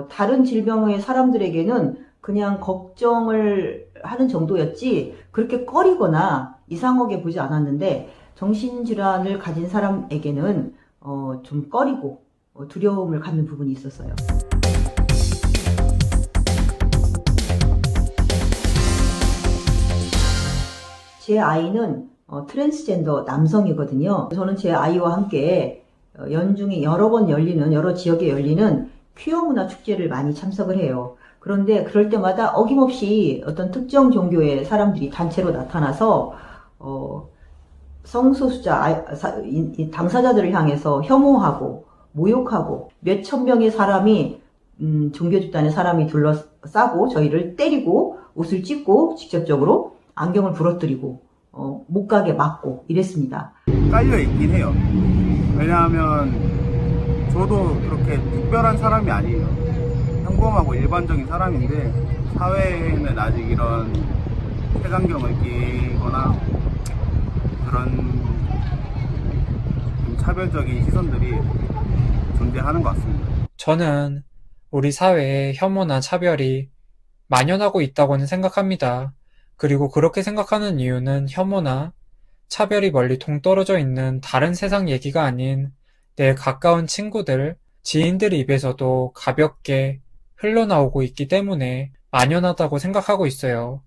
다른 질병의 사람들에게는 그냥 걱정을 하는 정도였지 그렇게 꺼리거나 이상하게 보지 않았는데 정신질환을 가진 사람에게는 좀 꺼리고 두려움을 갖는 부분이 있었어요. 제 아이는 트랜스젠더 남성이거든요. 저는 제 아이와 함께 연중에 여러 지역에 열리는 퀴어 문화 축제를 많이 참석을 해요. 그런데 그럴 때마다 어김없이 어떤 특정 종교의 사람들이 단체로 나타나서 성소수자 당사자들을 향해서 혐오하고 모욕하고 몇천 명의 사람이 종교 집단의 사람이 둘러싸고 저희를 때리고 옷을 찢고 직접적으로 안경을 부러뜨리고 못 가게 막고 이랬습니다. 깔려 있긴 해요. 왜냐하면 저도 그렇게 특별한 사람이 아니에요. 평범하고 일반적인 사람인데 사회에는 아직 이런 색안경을 끼거나 그런 좀 차별적인 시선들이 존재하는 것 같습니다. 저는 우리 사회에 혐오나 차별이 만연하고 있다고는 생각합니다. 그리고 그렇게 생각하는 이유는 혐오나 차별이 멀리 동떨어져 있는 다른 세상 얘기가 아닌 내 가까운 친구들, 지인들 입에서도 가볍게 흘러나오고 있기 때문에 만연하다고 생각하고 있어요.